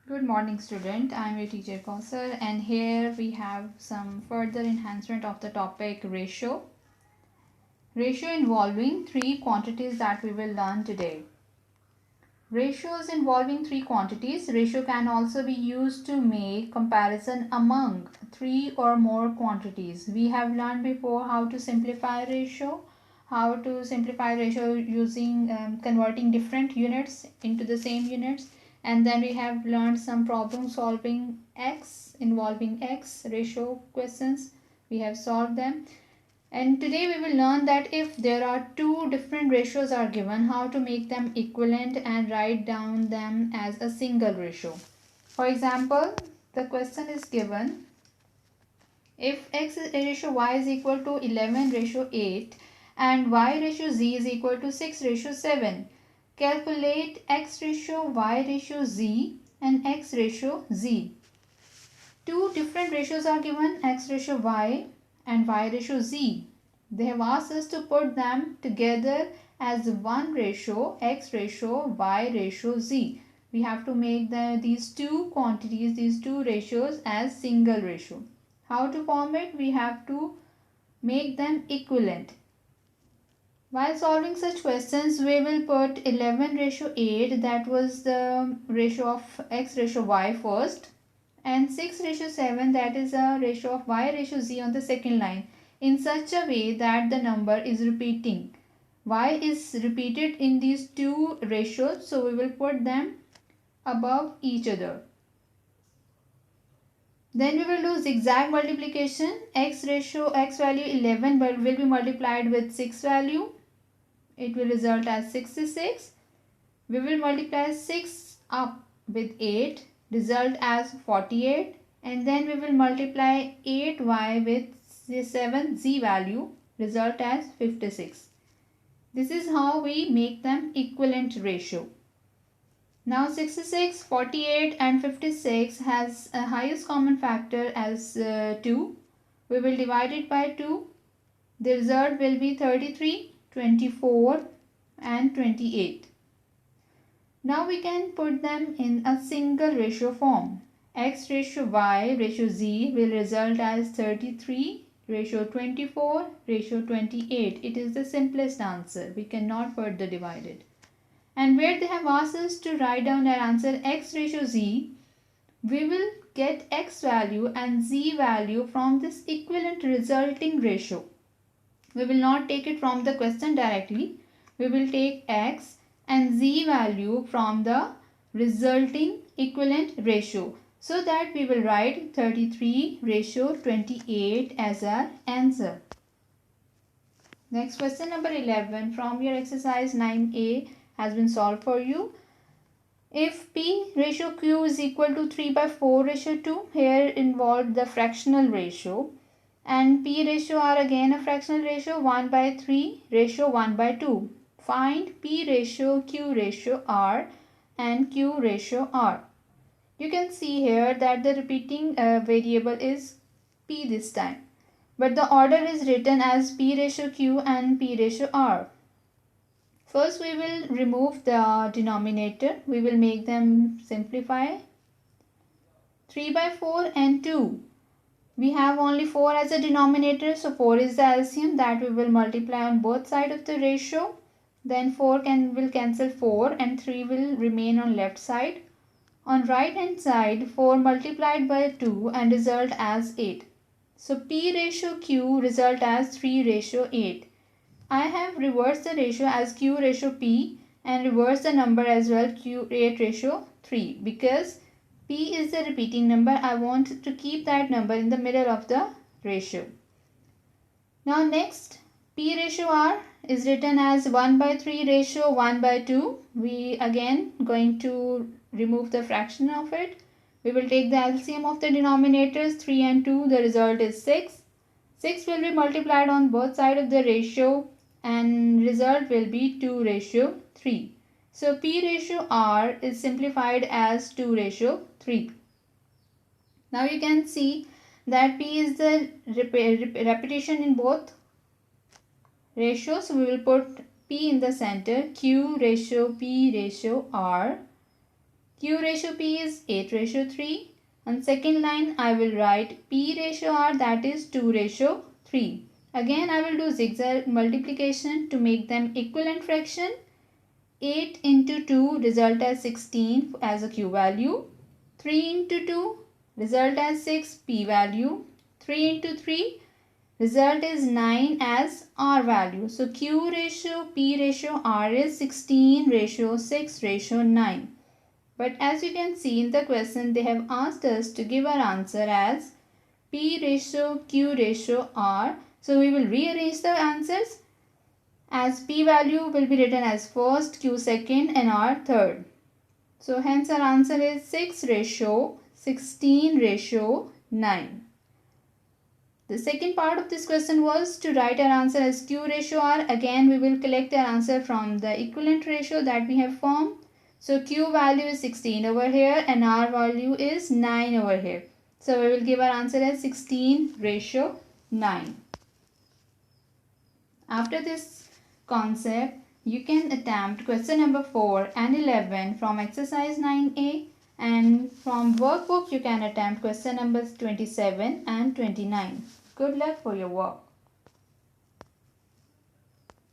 Good morning, student. I am your teacher Kausar, and here we have some further enhancement of the topic ratio. Ratio involving three quantities that we will learn today. Ratios involving three quantities. Ratio can also be used to make comparison among three or more quantities. We have learned before how to simplify ratio, using converting different units into the same units, and then we have learned some problem solving involving x ratio questions. We have solved them. And today we will learn that if there are two different ratios are given, how to make them equivalent and write down them as a single ratio. For example, the question is given, if x ratio y is equal to 11 ratio 8 and y ratio z is equal to 6 ratio 7, calculate x ratio y ratio z and x ratio z. Two different ratios are given, x ratio y and y ratio z. They have asked us to put them together as one ratio, x ratio y ratio z. We have to make these two quantities, these two ratios as single ratio. How to form it? We have to make them equivalent. While solving such questions, we will put 11 ratio 8, that was the ratio of x ratio y first, and 6 ratio 7, that is a ratio of y ratio z on the second line, in such a way that the number is repeating. Y is repeated in these two ratios, so we will put them above each other. Then we will do zigzag multiplication. X value 11 will be multiplied with 6 value. It will result as 66. We will multiply 6 up with 8, result as 48, and then we will multiply 8y with 7z value, result as 56. This is how we make them equivalent ratio. Now 66, 48 and 56 has a highest common factor as 2. We will divide it by 2. The result will be 33, 24 and 28. Now we can put them in a single ratio form. X ratio y ratio z will result as 33 ratio 24 ratio 28. It is the simplest answer. We cannot further divide it. And where they have asked us to write down our answer x ratio z, we will get x value and z value from this equivalent resulting ratio. We will not take it from the question directly. We will take x and z value from the resulting equivalent ratio, so that we will write 33 ratio 28 as our answer. Next, question number 11 from your exercise 9a has been solved for you. If p ratio q is equal to 3 by 4 ratio 2, here involved the fractional ratio, and p ratio r again a fractional ratio, 1 by 3 ratio 1 by 2. Find p ratio, q ratio r and q ratio r. You can see here that the repeating variable is p this time, but the order is written as p ratio q and p ratio r. First we will remove the denominator. We will make them simplify. 3 by 4 and 2. We have only 4 as a denominator, so 4 is the LCM that we will multiply on both sides of the ratio. Then 4 will cancel 4 and 3 will remain on left side. On right hand side, 4 multiplied by 2 and result as 8. So P ratio Q result as 3 ratio 8. I have reversed the ratio as Q ratio P and reversed the number as well, Q8 ratio 3, because P is the repeating number. I want to keep that number in the middle of the ratio. Now next, P ratio R is written as 1 by 3 ratio 1 by 2. We again going to remove the fraction of it. We will take the LCM of the denominators, 3 and 2. The result is 6. 6 will be multiplied on both sides of the ratio, and result will be 2 ratio 3. So P ratio R is simplified as 2 ratio 3. Now you can see that P is the repetition in both ratios. So we will put P in the center, Q ratio P ratio R. Q ratio P is 8 ratio 3. On second line, I will write P ratio R, that is 2 ratio 3. Again, I will do zigzag multiplication to make them equivalent fraction. 8 into 2 result as 16 as a Q value. 3 into 2 result as 6 P value. 3 into 3 result is 9 as R value. So Q ratio P ratio R is 16 ratio 6 ratio 9. But as you can see in the question, they have asked us to give our answer as P ratio Q ratio R. So we will rearrange the answers as P value will be written as first, Q second and R third. So hence our answer is 6 ratio 16 ratio 9. The second part of this question was to write our answer as Q ratio R. Again we will collect our answer from the equivalent ratio that we have formed. So Q value is 16 over here and R value is 9 over here. So we will give our answer as 16 ratio 9. After this concept, you can attempt question number 4 and 11 from exercise 9A, and from workbook you can attempt question numbers 27 and 29. Good luck for your work.